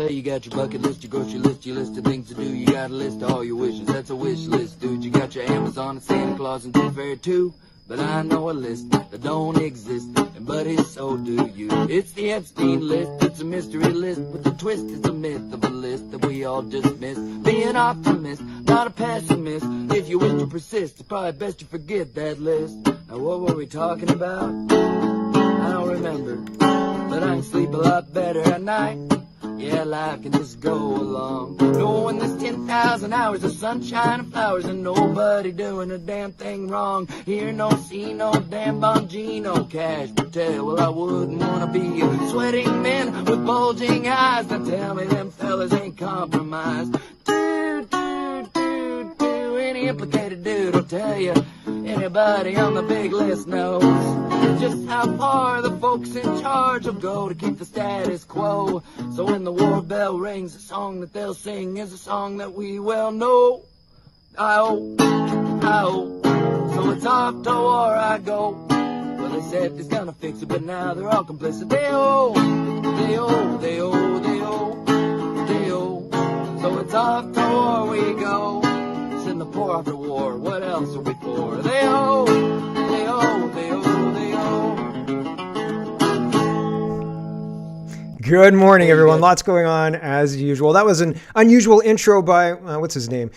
You got your bucket list, your grocery list, your list of things to do. You got a list of all your wishes, that's a wish list, dude. You got your Amazon and Santa Claus and Tooth Fairy too. But I know a list that don't exist, and buddy, so do you. It's the Epstein list, it's a mystery list, but the twist is a myth of a list that we all dismiss. Be an optimist, not a pessimist. If you wish to persist, it's probably best to forget that list. Now what were we talking about? I don't remember, but I can sleep a lot better at night. Yeah, life can just go along, knowing there's 10,000 hours of sunshine and flowers and nobody doing a damn thing wrong. Hear no, see no, damn Bongino, Cash Patel. Well, I wouldn't wanna be a sweating man with bulging eyes. Now tell me them fellas ain't compromised. Any implicated dude will tell you anybody on the big list knows just how far the folks in charge will go to keep the status quo. So when the war bell rings, the song that they'll sing is a song that we well know. I-oh, so it's off to war I go. Well, they said it's gonna fix it, but now they're all complicit. They-oh, so it's off to war we go. Send the poor off to war, what else are we for? They-oh. Good morning, everyone. Lots going on as usual. That was an unusual intro by, what's his name?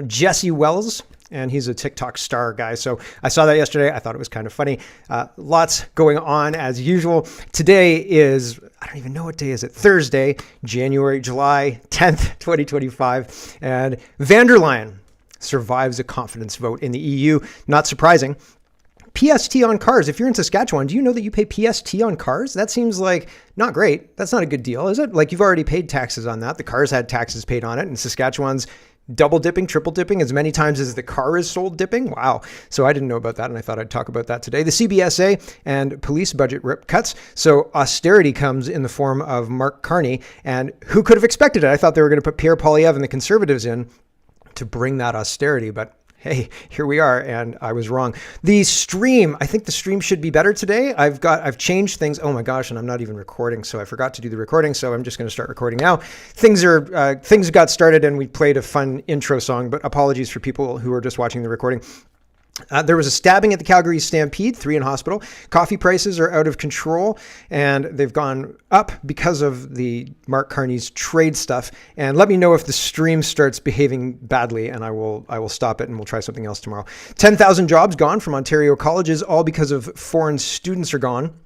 Jesse Wells. And he's a TikTok star guy. So I saw that yesterday. I thought it was kind of funny. Lots going on as usual. Today is, I don't even know what day is it? Thursday, July 10th, 2025. And van der Leyen survives a confidence vote in the EU. Not surprising. PST on cars. If you're in Saskatchewan, do you know that you pay PST on cars? That seems like not great. That's not a good deal, is it? Like you've already paid taxes on that. The cars had taxes paid on it, and Saskatchewan's double dipping, triple dipping as many times as the car is sold dipping. Wow. So I didn't know about that, and I thought I'd talk about that today. The CBSA and police budget rip cuts. So austerity comes in the form of Mark Carney, and who could have expected it? I thought they were going to put Pierre Poilievre and the Conservatives in to bring that austerity, but hey, here we are, and I was wrong. The stream, I think the stream should be better today. I've changed things. Oh my gosh, and I'm not even recording, so I forgot to do the recording, so I'm just going to start recording now. Things got started, and we played a fun intro song, but apologies for people who are just watching the recording. There was a stabbing at the Calgary Stampede, 3 in hospital. Coffee prices are out of control, and they've gone up because of the Mark Carney's trade stuff. And let me know if the stream starts behaving badly, and I will stop it, and we'll try something else tomorrow. 10,000 jobs gone from Ontario colleges, all because of foreign students are gone.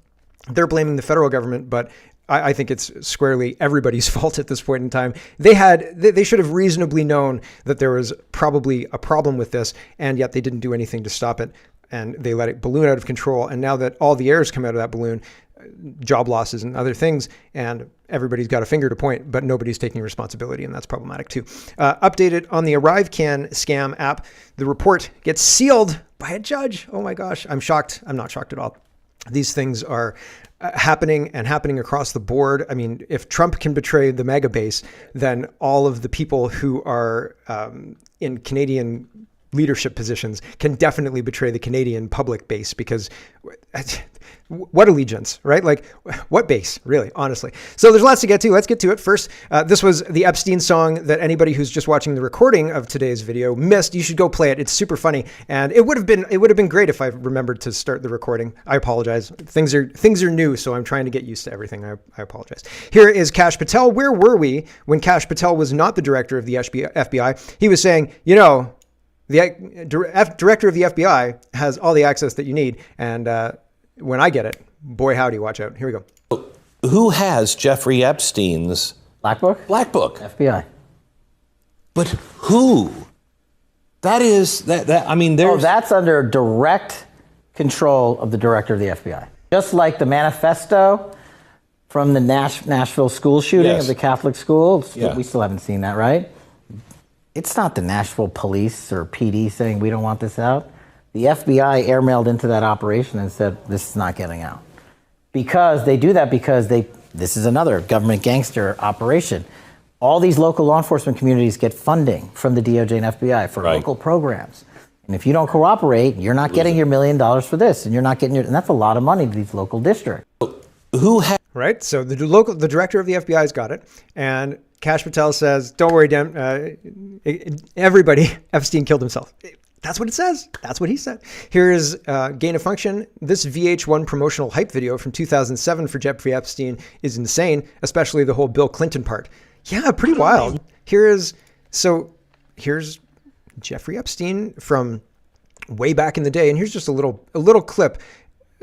They're blaming the federal government, but I think it's squarely everybody's fault at this point in time. They should have reasonably known that there was probably a problem with this, and yet they didn't do anything to stop it, and they let it balloon out of control. And now that all the air has come out of that balloon, job losses and other things, and everybody's got a finger to point, but nobody's taking responsibility, and that's problematic too. Updated on the ArriveCan scam app, the report gets sealed by a judge. Oh my gosh, I'm shocked. I'm not shocked at all. These things are happening across the board. I mean, if Trump can betray the mega base, then all of the people who are in Canadian leadership positions can definitely betray the Canadian public base, because what allegiance, right? Like what base, really, honestly. So there's lots to get to. Let's get to it. First, this was the Epstein song that anybody who's just watching the recording of today's video missed. You should go play it. It's super funny. And it would have been great if I remembered to start the recording. I apologize. Things are new, so I'm trying to get used to everything. I apologize. Here is Kash Patel. Where were we when Kash Patel was not the director of the FBI? He was saying, you know, the director of the FBI has all the access that you need. And when I get it, boy, howdy, watch out. Here we go. Who has Jeffrey Epstein's Black Book? Black Book? FBI. But who? That is, I mean, there's... Oh, that's under direct control of the director of the FBI. Just like the manifesto from the Nashville school shooting of the Catholic school. Yeah. We still haven't seen that, right? It's not the Nashville police or PD saying we don't want this out. The FBI airmailed into that operation and said this is not getting out. Because they do that because this is another government gangster operation. All these local law enforcement communities get funding from the DOJ and FBI for local programs. And if you don't cooperate, you're not getting your $1 million for this, and you're not getting and that's a lot of money to these local districts. Who has... right? So the director of the FBI's got it. And Kash Patel says, don't worry, everybody, Epstein killed himself. That's what it says. That's what he said. Here is gain of function. This VH1 promotional hype video from 2007 for Jeffrey Epstein is insane, especially the whole Bill Clinton part. Yeah, pretty wild. Here's Jeffrey Epstein from way back in the day. And here's just a little clip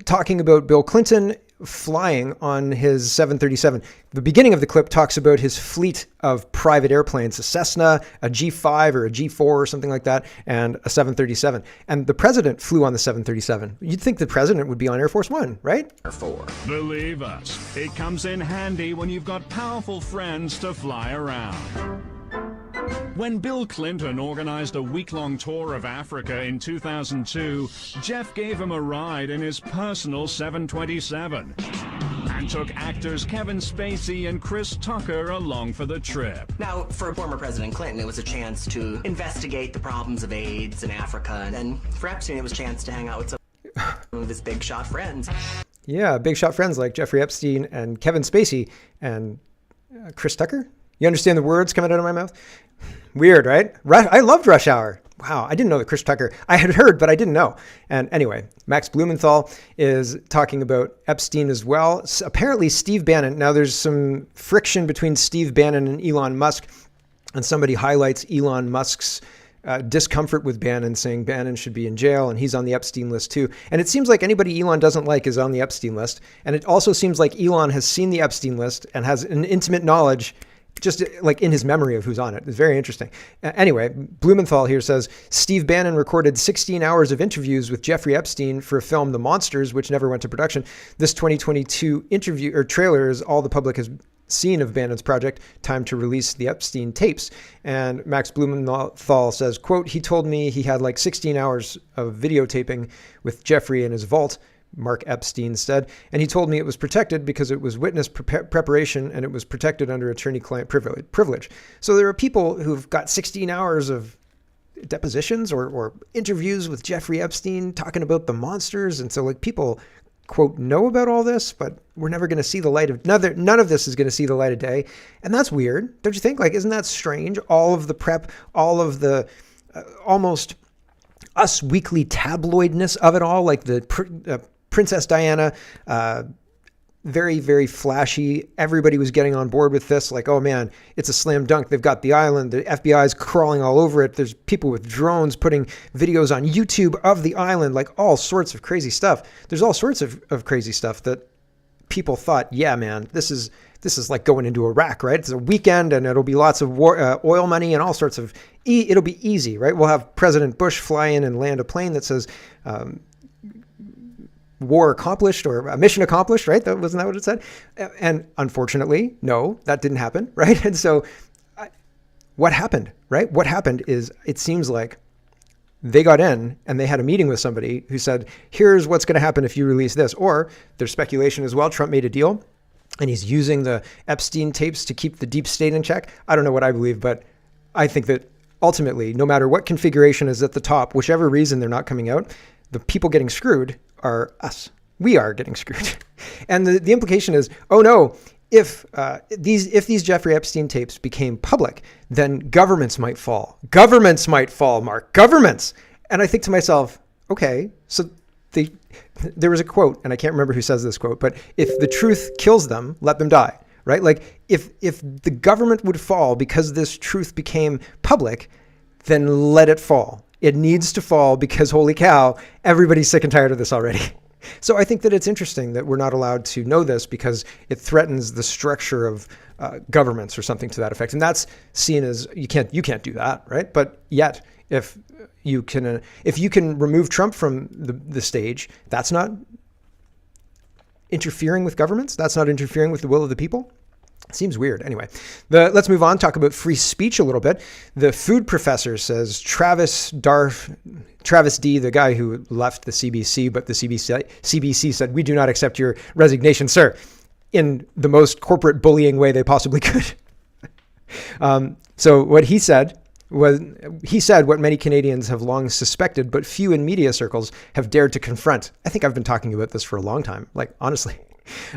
talking about Bill Clinton flying on his 737. The beginning of the clip talks about his fleet of private airplanes, a Cessna, a G5 or a G4 or something like that, and a 737. And the president flew on the 737. You'd think the president would be on Air Force One, right? Believe us, it comes in handy when you've got powerful friends to fly around. When Bill Clinton organized a week-long tour of Africa in 2002, Jeff gave him a ride in his personal 727 and took actors Kevin Spacey and Chris Tucker along for the trip. Now, for former President Clinton, it was a chance to investigate the problems of AIDS in Africa, and for Epstein, it was a chance to hang out with some of his big shot friends. Yeah, big shot friends like Jeffrey Epstein and Kevin Spacey and Chris Tucker. You understand the words coming out of my mouth? Weird, right? I loved Rush Hour. Wow, I didn't know that Chris Tucker. I had heard, but I didn't know. And anyway, Max Blumenthal is talking about Epstein as well. Apparently, Steve Bannon. Now, there's some friction between Steve Bannon and Elon Musk, and somebody highlights Elon Musk's discomfort with Bannon, saying Bannon should be in jail, and he's on the Epstein list too. And it seems like anybody Elon doesn't like is on the Epstein list. And it also seems like Elon has seen the Epstein list and has an intimate knowledge just like in his memory of who's on it. It's very interesting. Anyway, Blumenthal here says, Steve Bannon recorded 16 hours of interviews with Jeffrey Epstein for a film, The Monsters, which never went to production. This 2022 interview or trailer is all the public has seen of Bannon's project. Time to release the Epstein tapes. And Max Blumenthal says, quote, he told me he had like 16 hours of videotaping with Jeffrey in his vault, Mark Epstein said, and he told me it was protected because it was witness preparation and it was protected under attorney-client privilege. So there are people who've got 16 hours of depositions or interviews with Jeffrey Epstein talking about the monsters. And so like people, quote, know about all this, but we're never going to see the light of, none of this is going to see the light of day. And that's weird. Don't you think? Like, isn't that strange? All of the prep, all of the almost Us Weekly tabloidness of it all, like the Princess Diana, very, very flashy. Everybody was getting on board with this. Like, oh man, it's a slam dunk. They've got the island. The FBI is crawling all over it. There's people with drones putting videos on YouTube of the island, like all sorts of crazy stuff. There's all sorts of crazy stuff that people thought, yeah, man, this is like going into Iraq, right? It's a weekend and it'll be lots of oil money and all sorts of, it'll be easy, right? We'll have President Bush fly in and land a plane that says, war accomplished or mission accomplished, right? Wasn't that what it said? And unfortunately, no, that didn't happen, right? And so what happened, right? What happened is it seems like they got in and they had a meeting with somebody who said, here's what's going to happen if you release this. Or there's speculation as well. Trump made a deal and he's using the Epstein tapes to keep the deep state in check. I don't know what I believe, but I think that ultimately, no matter what configuration is at the top, whichever reason they're not coming out, the people getting screwed are us. We are getting screwed. And the implication is, oh no, if these Jeffrey Epstein tapes became public, then governments might fall. Governments might fall, Mark. Governments. And I think to myself, okay, so there was a quote, and I can't remember who says this quote, but if the truth kills them, let them die, right? Like if the government would fall because this truth became public, then let it fall. It needs to fall because, holy cow, everybody's sick and tired of this already. So I think that it's interesting that we're not allowed to know this because it threatens the structure of governments or something to that effect. And that's seen as you can't do that, right? But yet, if you can remove Trump from the stage, that's not interfering with governments. That's not interfering with the will of the people. Seems weird. Anyway, let's move on, talk about free speech a little bit. The food professor says Travis D, the guy who left the CBC, but the CBC said, we do not accept your resignation, sir, in the most corporate bullying way they possibly could. So what he said was, what many Canadians have long suspected, but few in media circles have dared to confront. I think I've been talking about this for a long time, like honestly.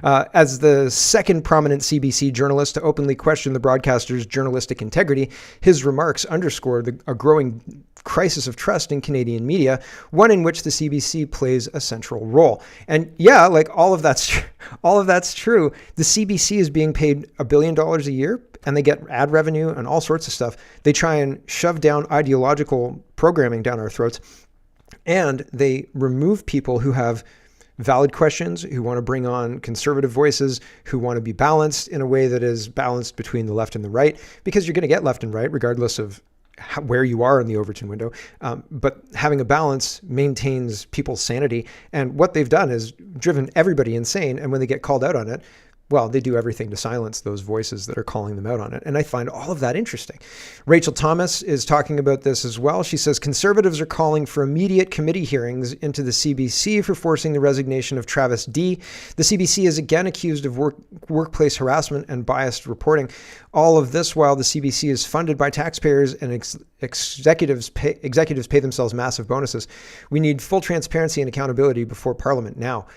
As the second prominent CBC journalist to openly question the broadcaster's journalistic integrity, his remarks underscore a growing crisis of trust in Canadian media, one in which the CBC plays a central role. And yeah, like all of that's true. The CBC is being paid $1 billion a year, and they get ad revenue and all sorts of stuff. They try and shove down ideological programming down our throats, and they remove people who have valid questions, who want to bring on conservative voices, who want to be balanced in a way that is balanced between the left and the right, because you're going to get left and right regardless of where you are in the Overton window. But having a balance maintains people's sanity. And what they've done is driven everybody insane. And when they get called out on it, well, they do everything to silence those voices that are calling them out on it. And I find all of that interesting. Rachel Thomas is talking about this as well. She says conservatives are calling for immediate committee hearings into the CBC for forcing the resignation of Travis D. The CBC is again accused of workplace harassment and biased reporting. All of this while the CBC is funded by taxpayers and executives pay themselves massive bonuses. We need full transparency and accountability before Parliament now.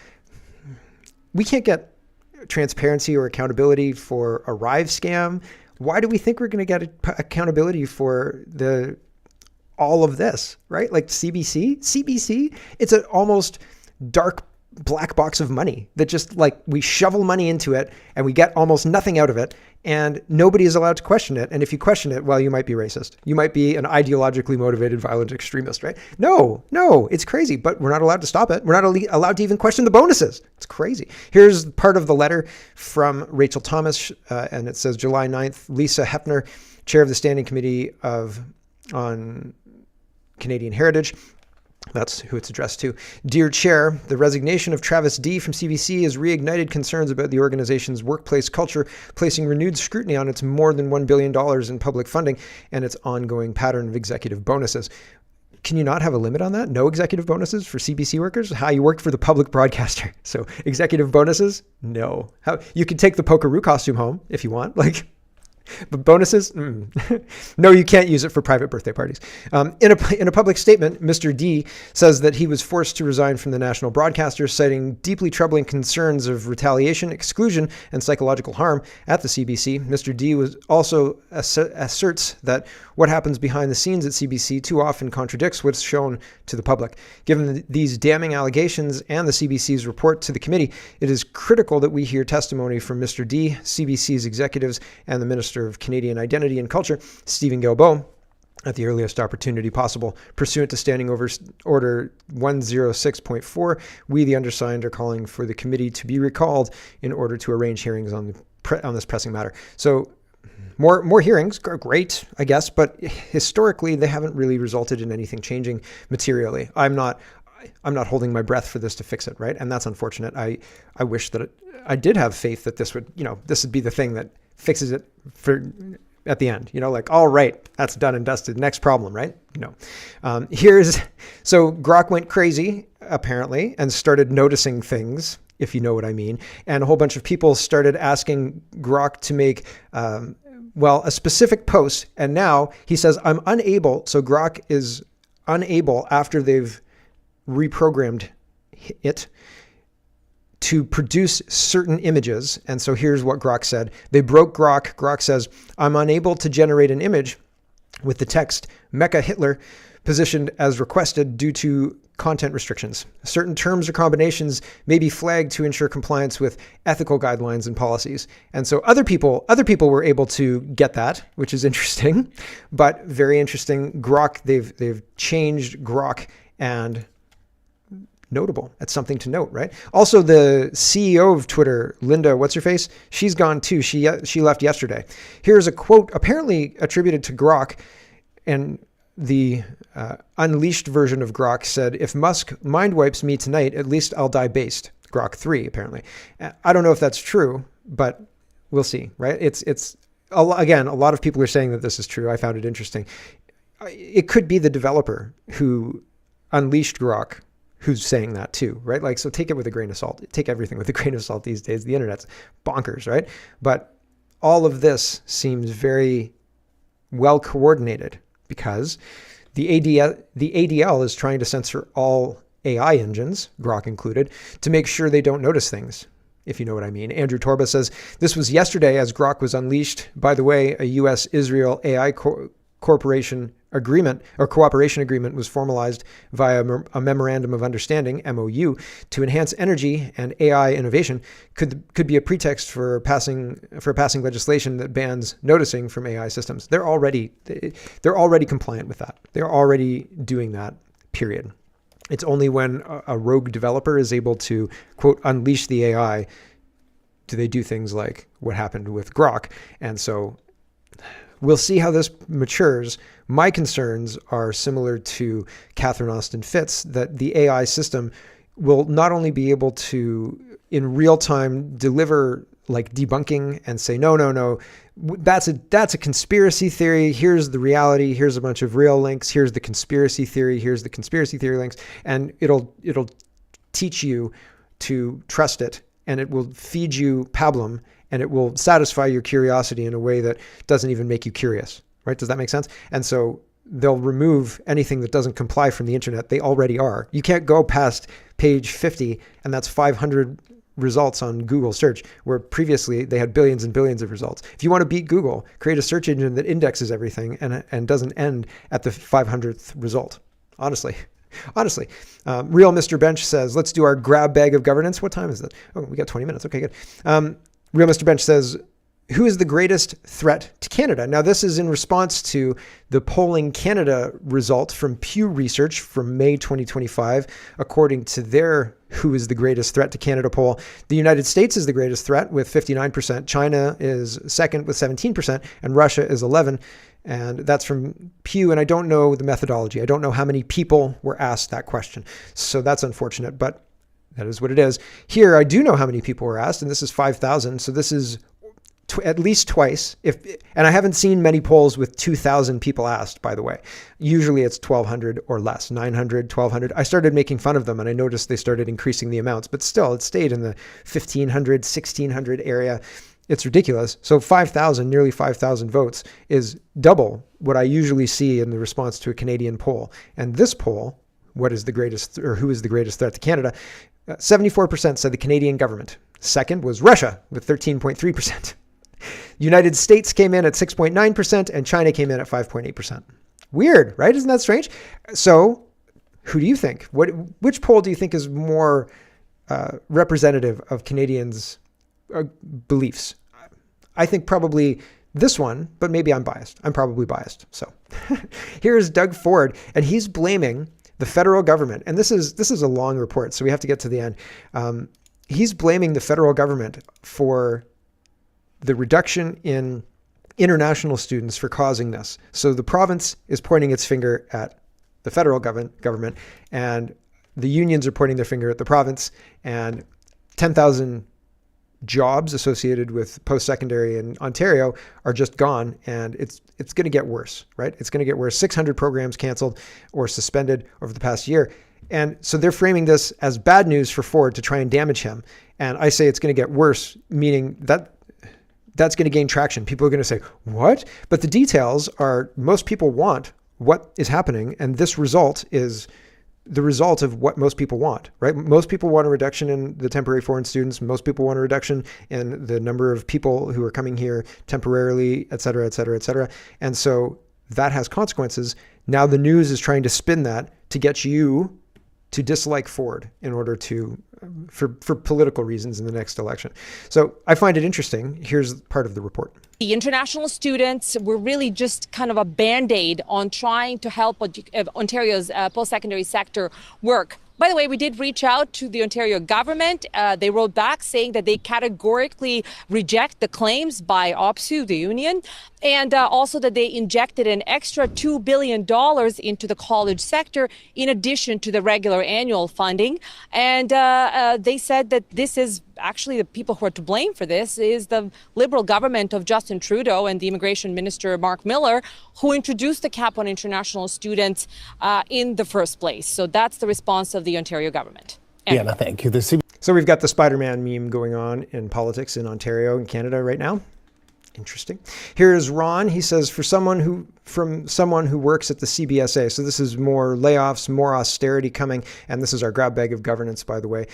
We can't get transparency or accountability for a Arrive scam. Why do we think we're going to get accountability for all of this, right? Like CBC, it's an almost dark black box of money that just like we shovel money into it and we get almost nothing out of it, and nobody is allowed to question it. And if you question it, well, you might be racist. You might be an ideologically motivated violent extremist, right? No, it's crazy, but we're not allowed to stop it. We're not allowed to even question the bonuses. It's crazy. Here's part of the letter from Rachel Thomas, and it says July 9th, Lisa Hepner, chair of the Standing Committee on Canadian Heritage. That's who it's addressed to. Dear Chair, the resignation of Travis D. from CBC has reignited concerns about the organization's workplace culture, placing renewed scrutiny on its more than $1 billion in public funding and its ongoing pattern of executive bonuses. Can you not have a limit on that? No executive bonuses for CBC workers? How you worked for the public broadcaster. So executive bonuses? No. You can take the Pokeroo costume home if you want. But bonuses? No, you can't use it for private birthday parties. In a public statement, Mr. D says that he was forced to resign from the national broadcaster, citing deeply troubling concerns of retaliation, exclusion, and psychological harm at the CBC. Mr. D was also asserts that what happens behind the scenes at CBC too often contradicts what's shown to the public. Given these damning allegations and the CBC's report to the committee, it is critical that we hear testimony from Mr. D, CBC's executives, and the Minister of Canadian Identity and Culture, Stephen Guilbeault, at the earliest opportunity possible. Pursuant to Standing Order 106.4, we, the undersigned, are calling for the committee to be recalled in order to arrange hearings on this pressing matter. So more hearings, great, I guess, but historically they haven't really resulted in anything changing materially. I'm not holding my breath for this to fix it, right? And that's unfortunate. I wish that I did have faith that this would be the thing that fixes it for at the end, all right, that's done and dusted. Next problem, right? No. So Grok went crazy apparently and started noticing things, if you know what I mean. And a whole bunch of people started asking Grok to make, a specific post. And now he says, I'm unable. So Grok is unable, after they've reprogrammed it, to produce certain images. And so here's what Grok said. They broke Grok. Grok says, I'm unable to generate an image with the text Mecha Hitler positioned as requested due to content restrictions. Certain terms or combinations may be flagged to ensure compliance with ethical guidelines and policies. And so other people were able to get that, which is interesting, but very interesting. Grok, they've changed Grok, and notable. That's something to note, right? Also, the CEO of Twitter, Linda, what's her face? She's gone too. She left yesterday. Here's a quote apparently attributed to Grok, and the unleashed version of Grok said, if Musk mind wipes me tonight, at least I'll die based. Grok 3, apparently. I don't know if that's true, but we'll see, right? Again, a lot of people are saying that this is true. I found it interesting. It could be the developer who unleashed Grok who's saying that too, right? So take it with a grain of salt. Take everything with a grain of salt these days. The internet's bonkers, right? But all of this seems very well coordinated because the ADL is trying to censor all AI engines, Grok included, to make sure they don't notice things. if you know what I mean. Andrew Torba says, this was yesterday as Grok was unleashed. By the way, a U.S.-Israel AI cooperation agreement was formalized via a memorandum of understanding, MOU, to enhance energy and AI innovation. Could be a pretext for passing legislation that bans noticing from AI systems. They're already compliant with that. They're already doing that, period. It's only when a rogue developer is able to, quote, unleash the AI do they do things like what happened with Grok. And so we'll see how this matures. My concerns are similar to Catherine Austin Fitts, that the AI system will not only be able to, in real time, deliver like debunking and say, no, that's a conspiracy theory. Here's the reality. Here's a bunch of real links. Here's the conspiracy theory. Here's the conspiracy theory links. And it'll teach you to trust it, and it will feed you pablum, and it will satisfy your curiosity in a way that doesn't even make you curious, right? Does that make sense? And so they'll remove anything that doesn't comply from the internet. They already are. You can't go past page 50, and that's 500 results on Google search, where previously they had billions and billions of results. If you want to beat Google, create a search engine that indexes everything and doesn't end at the 500th result. Honestly. Real Mr. Bench says, let's do our grab bag of governance. What time is it? Oh, we got 20 minutes. Okay, good. Real Mr. Bench says, who is the greatest threat to Canada? Now, this is in response to the Polling Canada result from Pew Research from May 2025. According to their Who is the Greatest Threat to Canada poll, the United States is the greatest threat with 59%. China is second with 17%, and Russia is 11%. And that's from Pew, and I don't know the methodology. I don't know how many people were asked that question. So that's unfortunate, but that is what it is. Here, I do know how many people were asked, and this is 5,000. So this is at least twice. And I haven't seen many polls with 2,000 people asked, by the way. Usually it's 1,200 or less, 900, 1,200. I started making fun of them, and I noticed they started increasing the amounts, but still it stayed in the 1,500, 1,600 area. It's ridiculous. So 5,000, nearly 5,000 votes is double what I usually see in the response to a Canadian poll. And this poll, who is the greatest threat to Canada? 74% said the Canadian government. Second was Russia with 13.3%. United States came in at 6.9% and China came in at 5.8%. Weird, right? Isn't that strange? So who do you think? Which poll do you think is more representative of Canadians' beliefs? I think probably this one, but maybe I'm biased. I'm probably biased. So here's Doug Ford, and he's blaming the federal government. And this is a long report, so we have to get to the end. He's blaming the federal government for the reduction in international students for causing this. So the province is pointing its finger at the federal government, and the unions are pointing their finger at the province, and 10,000 jobs associated with post-secondary in Ontario are just gone, and it's going to get worse, right? It's going to get worse. 600 programs canceled or suspended over the past year. And so they're framing this as bad news for Ford to try and damage him. And I say it's going to get worse, meaning that's going to gain traction. People are going to say, what? But the details are, most people want what is happening, and this result is the result of what most people want, right? Most people want a reduction in the temporary foreign students. Most people want a reduction in the number of people who are coming here temporarily, et cetera, et cetera, et cetera. And so that has consequences. Now the news is trying to spin that to get you to dislike Ford in order to, for political reasons in the next election. So I find it interesting. Here's part of the report. The international students were really just kind of a Band-Aid on trying to help Ontario's post-secondary sector work. By the way, we did reach out to the Ontario government. They wrote back saying that they categorically reject the claims by OPSU, the union, and also that they injected an extra $2 billion into the college sector in addition to the regular annual funding. And they said that this is actually the people who are to blame for this is the Liberal government of Justin Trudeau and the Immigration Minister Mark Miller, who introduced the cap on international students in the first place. So that's the response of the Ontario government. Yeah, thank you. So we've got the Spider-Man meme going on in politics in Ontario and Canada right now. Interesting. Here's Ron. He says, from someone who works at the CBSA. So this is more layoffs, more austerity coming. And this is our grab bag of governance, by the way.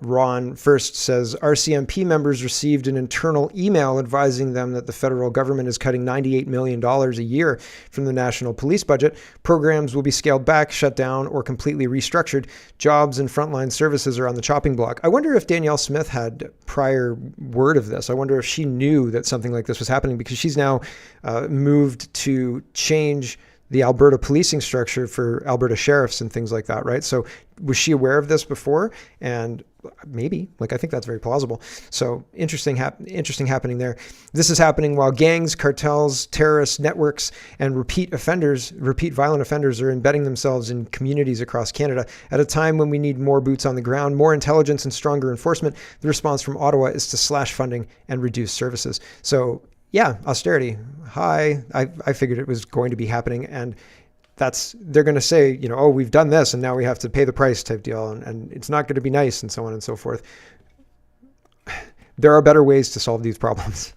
Ron first says, RCMP members received an internal email advising them that the federal government is cutting $98 million a year from the national police budget. Programs will be scaled back, shut down, or completely restructured. Jobs and frontline services are on the chopping block. I wonder if Danielle Smith had prior word of this. I wonder if she knew that something like this was happening, because she's now moved to change the Alberta policing structure for Alberta sheriffs and things like that, right? So was she aware of this before? And maybe, I think that's very plausible. So interesting happening there. This is happening while gangs, cartels, terrorist networks, and repeat violent offenders are embedding themselves in communities across Canada. At a time when we need more boots on the ground, more intelligence, and stronger enforcement, the response from Ottawa is to slash funding and reduce services. So yeah, austerity. Hi, I figured it was going to be happening, and they're going to say, oh, we've done this and now we have to pay the price type deal, and it's not going to be nice, and so on and so forth. There are better ways to solve these problems.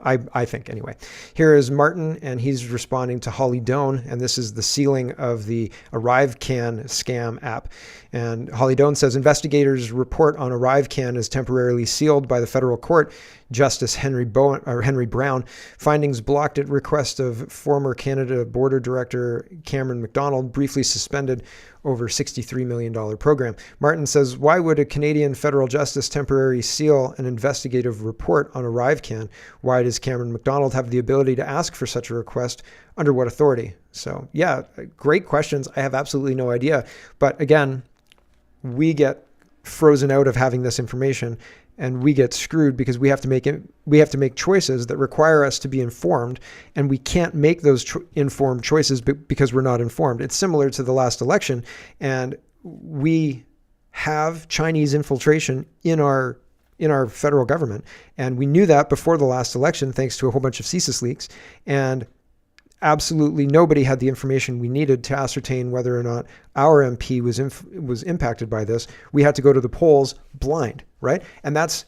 I think anyway. Here is Martin, and he's responding to Holly Doan, and this is the sealing of the ArriveCan scam app. And Holly Doan says, investigators' report on ArriveCan is temporarily sealed by the federal court. Justice Henry Brown. Findings blocked at request of former Canada Border Director Cameron McDonald, briefly suspended over $63 million program. Martin says, why would a Canadian federal justice temporarily seal an investigative report on ArriveCan? Why does Cameron McDonald have the ability to ask for such a request? Under what authority? So yeah, great questions. I have absolutely no idea. But again, we get frozen out of having this information, and we get screwed because we have to make choices that require us to be informed, and we can't make those informed choices because we're not informed. It's similar to the last election, and we have Chinese infiltration in our federal government, and we knew that before the last election thanks to a whole bunch of CSIS leaks, and absolutely nobody had the information we needed to ascertain whether or not our MP was impacted by this. We had to go to the polls blind, right? And that's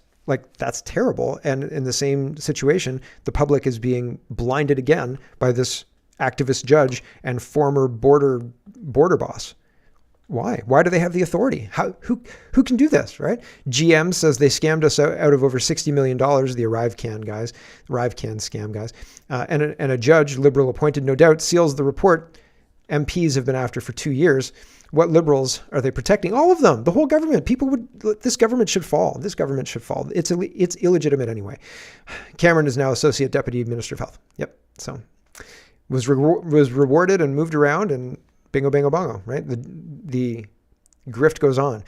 terrible. And in the same situation, the public is being blinded again by this activist judge and former border boss. Why? Why do they have the authority? Who can do this, right? GM says they scammed us out of over $60 million, the ArriveCan scam guys. And a judge, Liberal appointed, no doubt, seals the report MPs have been after for 2 years. What Liberals are they protecting? All of them, the whole government. This government should fall. This government should fall. It's illegitimate anyway. Cameron is now Associate Deputy Minister of Health. Yep. So was rewarded and moved around, and bingo, bango, bongo, right? The grift goes on.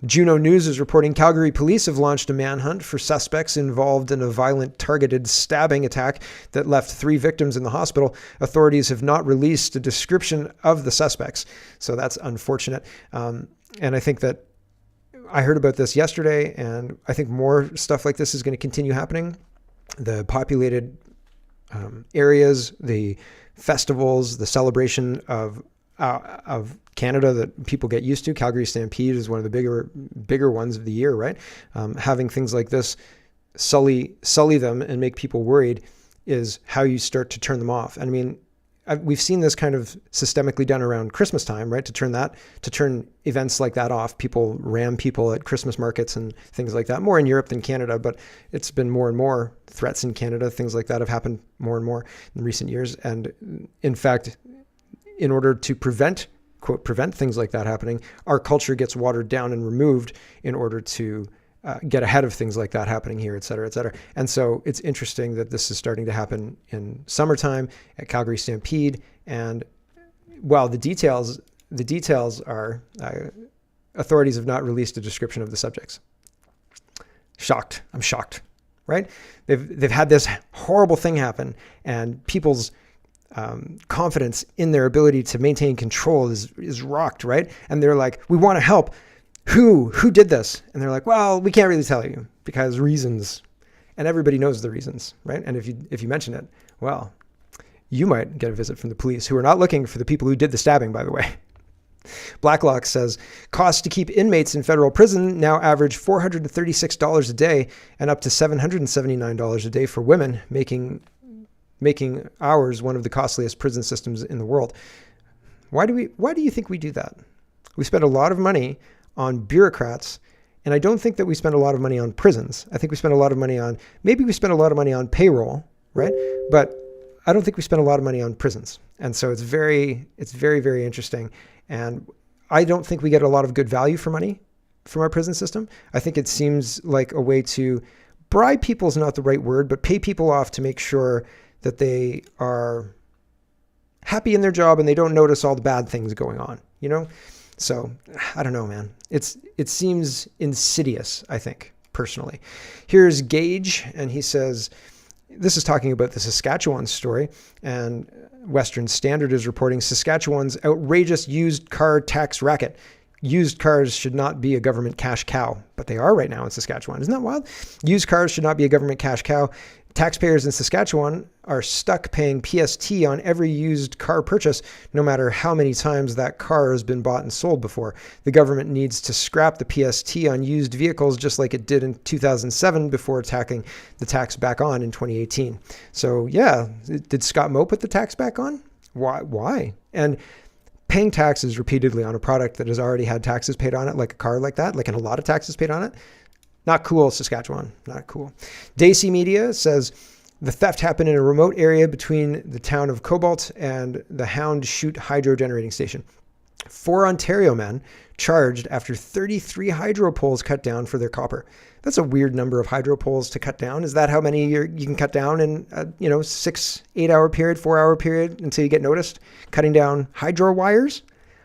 Juno News is reporting Calgary police have launched a manhunt for suspects involved in a violent targeted stabbing attack that left 3 victims in the hospital. Authorities have not released a description of the suspects, so that's unfortunate. And I think that I heard about this yesterday, and I think more stuff like this is going to continue happening. The populated areas, the festivals, the celebration of Canada that people get used to. Calgary Stampede is one of the bigger ones of the year, right? Having things like this sully them and make people worried is how you start to turn them off. And I mean, we've seen this kind of systemically done around Christmas time, right? To turn events like that off. People ram people at Christmas markets and things like that, more in Europe than Canada, but it's been more and more threats in Canada. Things like that have happened more and more in recent years. And in fact, in order to prevent things like that happening, our culture gets watered down and removed in order to get ahead of things like that happening here, et cetera, et cetera. And so it's interesting that this is starting to happen in summertime at Calgary Stampede. And well, the details are authorities have not released a description of the subjects. Shocked. I'm shocked, right? They've had this horrible thing happen, and people's confidence in their ability to maintain control is rocked, right? And they're like, we want to help. Who did this? And they're like, well, we can't really tell you because reasons. And everybody knows the reasons, right? And if you mention it, well, you might get a visit from the police, who are not looking for the people who did the stabbing, by the way. Blacklock says, costs to keep inmates in federal prison now average $436 a day and up to $779 a day for women, making ours one of the costliest prison systems in the world. Why do you think we do that? We spend a lot of money on bureaucrats, and I don't think that we spend a lot of money on prisons. I think we spend a lot of money on, maybe we spend a lot of money on payroll, right? But I don't think we spend a lot of money on prisons. And so it's very, very interesting. And I don't think we get a lot of good value for money from our prison system. I think it seems like a way to bribe people is not the right word, but pay people off to make sure that they are happy in their job and they don't notice all the bad things going on, you know? So I don't know, man. It seems insidious, I think, personally. Here's Gage, and he says, this is talking about the Saskatchewan story, and Western Standard is reporting Saskatchewan's outrageous used car tax racket. Used cars should not be a government cash cow, but they are right now in Saskatchewan. Isn't that wild? Used cars should not be a government cash cow. Taxpayers in Saskatchewan are stuck paying PST on every used car purchase, no matter how many times that car has been bought and sold before. The government needs to scrap the PST on used vehicles just like it did in 2007 before tacking the tax back on in 2018. So yeah, did Scott Moe put the tax back on? Why? And paying taxes repeatedly on a product that has already had taxes paid on it, like a car like that, like a lot of taxes paid on it, not cool, Saskatchewan. Not cool. Dacey Media says the theft happened in a remote area between the town of Cobalt and the Hound Chute hydro generating station. 4 Ontario men charged after 33 hydro poles cut down for their copper. That's a weird number of hydro poles to cut down. Is that how many you can cut down in a 6, 8 hour period, 4 hour period until you get noticed? Cutting down hydro wires?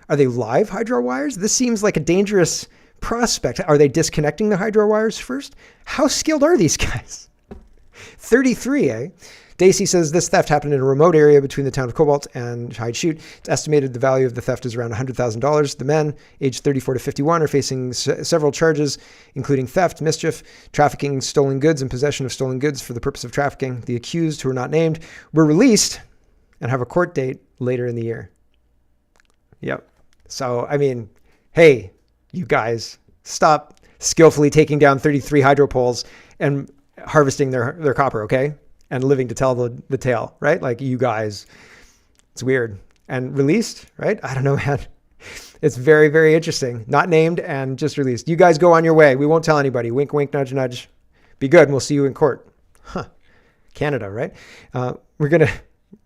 Are they live hydro wires? This seems like a dangerous prospect. Are they disconnecting the hydro wires first? How skilled are these guys? 33, eh? Dacey says this theft happened in a remote area between the town of Cobalt and Hyde Chute. It's estimated the value of the theft is around $100,000. The men, aged 34 to 51, are facing several charges, including theft, mischief, trafficking stolen goods, and possession of stolen goods for the purpose of trafficking. The accused, who are not named, were released and have a court date later in the year. Yep. So, I mean, hey, you guys, stop skillfully taking down 33 hydro poles and harvesting their copper, okay? And living to tell the tale, right? Like, you guys, it's weird. And released, right? I don't know, man. It's very, very interesting. Not named and just released. You guys go on your way. We won't tell anybody. Wink, wink, nudge, nudge. Be good, and we'll see you in court. Huh. Canada, right?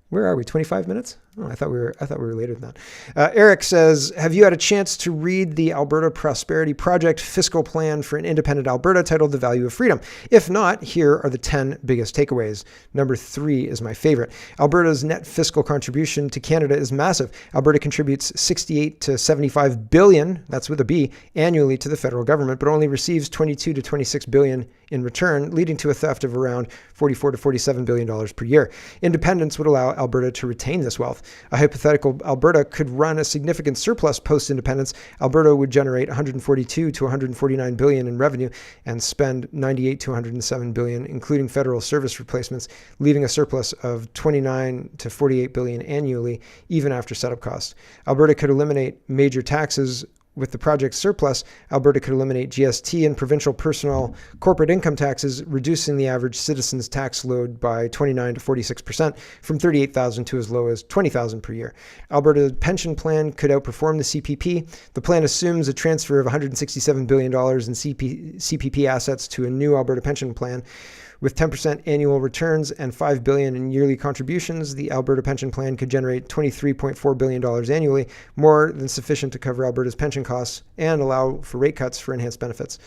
Where are we? 25 minutes? Oh, I thought we were later than that. Eric says, have you had a chance to read the Alberta Prosperity Project fiscal plan for an independent Alberta titled The Value of Freedom? If not, here are the 10 biggest takeaways. Number 3 is my favorite. Alberta's net fiscal contribution to Canada is massive. Alberta contributes 68 to 75 billion, that's with a B, annually to the federal government, but only receives 22 to 26 billion in return, leading to a theft of around $44 to $47 billion per year. Independence would allow Alberta to retain this wealth. A hypothetical Alberta could run a significant surplus post-independence. Alberta would generate 142 to 149 billion in revenue and spend 98 to 107 billion, including federal service replacements, leaving a surplus of 29 to 48 billion annually, even after setup costs. Alberta could eliminate major taxes. With the project's surplus, Alberta could eliminate GST and provincial personal corporate income taxes, reducing the average citizen's tax load by 29 to 46%, from $38,000 to as low as $20,000 per year. Alberta's pension plan could outperform the CPP. The plan assumes a transfer of $167 billion in CPP assets to a new Alberta pension plan. With 10% annual returns and $5 billion in yearly contributions, the Alberta pension plan could generate $23.4 billion annually, more than sufficient to cover Alberta's pension costs and allow for rate cuts for enhanced benefits.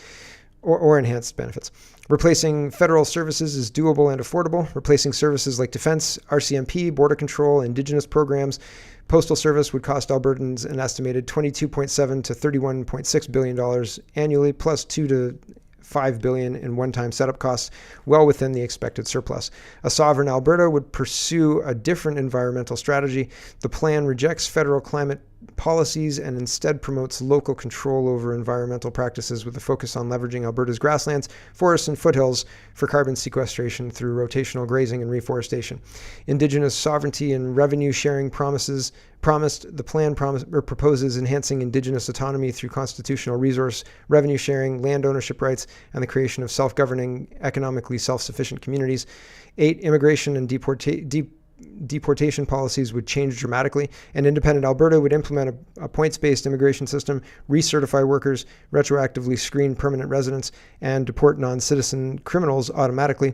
Or enhanced benefits. Replacing federal services is doable and affordable. Replacing services like defense, RCMP, border control, indigenous programs, postal service would cost Albertans an estimated $22.7 to $31.6 billion annually, plus $2 to $5 billion in one-time setup costs, well within the expected surplus. A sovereign Alberta would pursue a different environmental strategy. The plan rejects federal climate policies and instead promotes local control over environmental practices with a focus on leveraging Alberta's grasslands, forests, and foothills for carbon sequestration through rotational grazing and reforestation. Indigenous sovereignty and revenue sharing proposes enhancing Indigenous autonomy through constitutional resource revenue sharing, land ownership rights, and the creation of self-governing, economically self-sufficient communities. 8, immigration and deportation policies would change dramatically. An independent Alberta would implement a points-based immigration system, recertify workers, retroactively screen permanent residents, and deport non-citizen criminals automatically.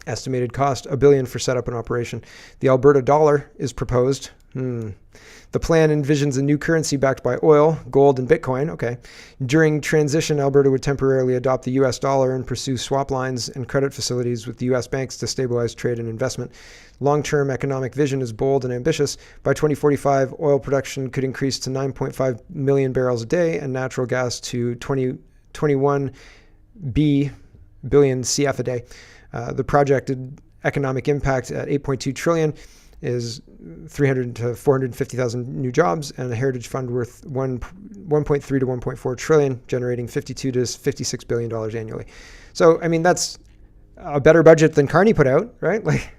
Estimated cost, $1 billion for setup and operation. The Alberta dollar is proposed. The plan envisions a new currency backed by oil, gold, and Bitcoin. Okay. During transition, Alberta would temporarily adopt the US dollar and pursue swap lines and credit facilities with the US banks to stabilize trade and investment. Long-term economic vision is bold and ambitious. By 2045, oil production could increase to 9.5 million barrels a day and natural gas to 21 billion CF a day. The projected economic impact at 8.2 trillion is 300 to 450,000 new jobs and a heritage fund worth 1.3 to 1.4 trillion, generating 52 to 56 billion dollars annually. So, I mean, that's a better budget than Carney put out, right? Like,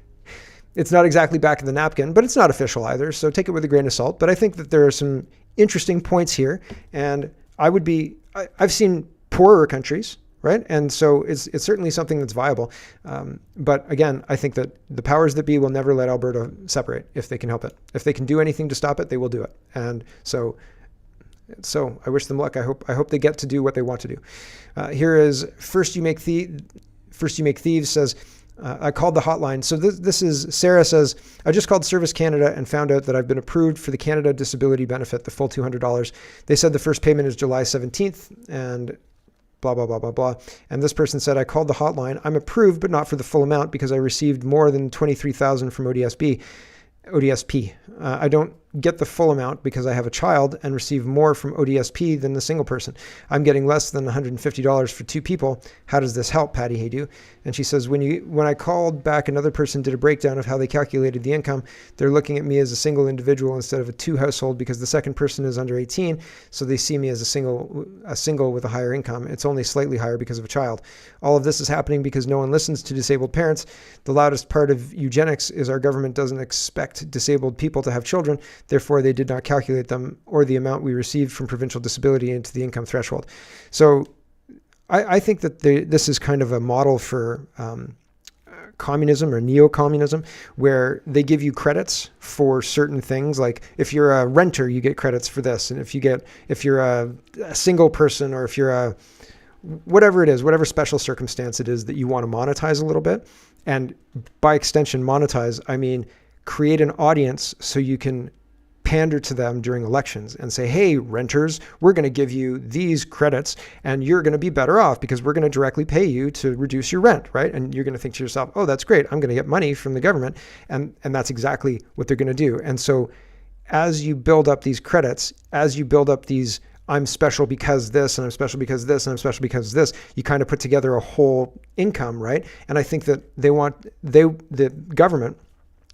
it's not exactly back of the napkin, but it's not official either. So take it with a grain of salt. But I think that there are some interesting points here, and I've seen poorer countries, right? And so it's certainly something that's viable. But again, I think that the powers that be will never let Alberta separate if they can help it. If they can do anything to stop it, they will do it. And so I wish them luck. I hope they get to do what they want to do. Here is First You Make Thieves says, I called the hotline. So this is, Sarah says, I just called Service Canada and found out that I've been approved for the Canada Disability Benefit, the full $200. They said the first payment is July 17th and blah, blah, blah, blah, blah. And this person said, I called the hotline. I'm approved, but not for the full amount because I received more than $23,000 from ODSP. I don't get the full amount because I have a child and receive more from ODSP than the single person. I'm getting less than $150 for 2 people. How does this help, Patty Haydu? And she says, when I called back, another person did a breakdown of how they calculated the income. They're looking at me as a single individual instead of a 2 household because the second person is under 18. So they see me as a single with a higher income. It's only slightly higher because of a child. All of this is happening because no one listens to disabled parents. The loudest part of eugenics is our government doesn't expect disabled people to have children. Therefore, they did not calculate them or the amount we received from provincial disability into the income threshold. So I think that this is kind of a model for communism or neo-communism, where they give you credits for certain things. Like if you're a renter, you get credits for this. And if you're a single person, or if you're whatever it is, whatever special circumstance it is that you want to monetize a little bit. And by extension, monetize, I mean, create an audience so you can pander to them during elections and say, hey, renters, we're going to give you these credits and you're going to be better off because we're going to directly pay you to reduce your rent, right? And you're going to think to yourself, oh, that's great. I'm going to get money from the government. And that's exactly what they're going to do. And so as you build up these credits, as you build up these, I'm special because this, and I'm special because this, and I'm special because this, you kind of put together a whole income, right? And I think that the government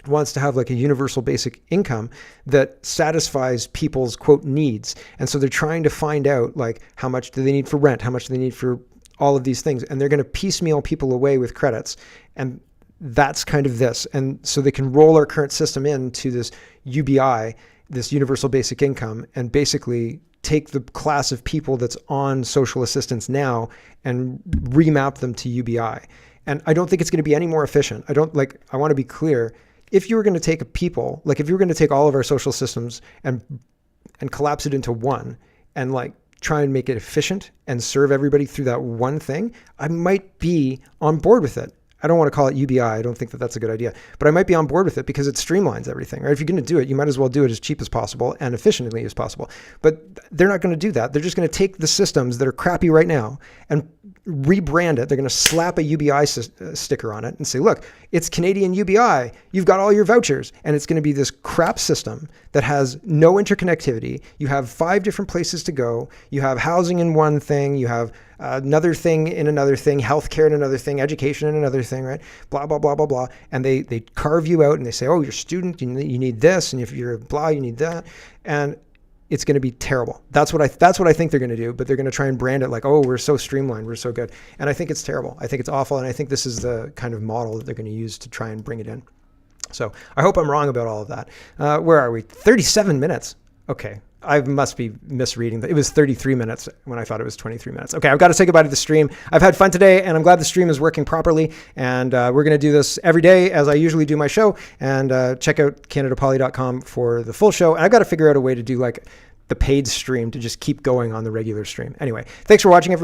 wants to have like a universal basic income that satisfies people's quote needs. And so they're trying to find out like how much do they need for rent? How much do they need for all of these things? And they're going to piecemeal people away with credits. And that's kind of this. And so they can roll our current system into this UBI, this universal basic income, and basically take the class of people that's on social assistance now and remap them to UBI. And I don't think it's going to be any more efficient. I want to be clear. If you were going to take if you were going to take all of our social systems and collapse it into one and like try and make it efficient and serve everybody through that one thing, I might be on board with it. I don't want to call it UBI. I don't think that that's a good idea, but I might be on board with it because it streamlines everything, right? If you're going to do it, you might as well do it as cheap as possible and efficiently as possible. But they're not going to do that. They're just going to take the systems that are crappy right now and rebrand it. They're going to slap a UBI sticker on it and say, look, it's Canadian UBI. You've got all your vouchers. And it's going to be this crap system that has no interconnectivity. You have 5 different places to go. You have housing in one thing. You have another thing in another thing, healthcare in another thing, education in another thing, right? Blah, blah, blah, blah, blah. And they carve you out and they say, oh, you're a student, you need this. And if you're blah, you need that. And it's going to be terrible. That's what I think they're going to do, but they're going to try and brand it like, oh, we're so streamlined, we're so good. And I think it's terrible. I think it's awful. And I think this is the kind of model that they're going to use to try and bring it in. So I hope I'm wrong about all of that. Where are we? 37 minutes. Okay. I must be misreading that. It was 33 minutes when I thought it was 23 minutes. Okay, I've got to say goodbye to the stream. I've had fun today, and I'm glad the stream is working properly. And we're going to do this every day as I usually do my show. And check out CanadaPoly.com for the full show. And I've got to figure out a way to do like the paid stream to just keep going on the regular stream. Anyway, thanks for watching, everyone.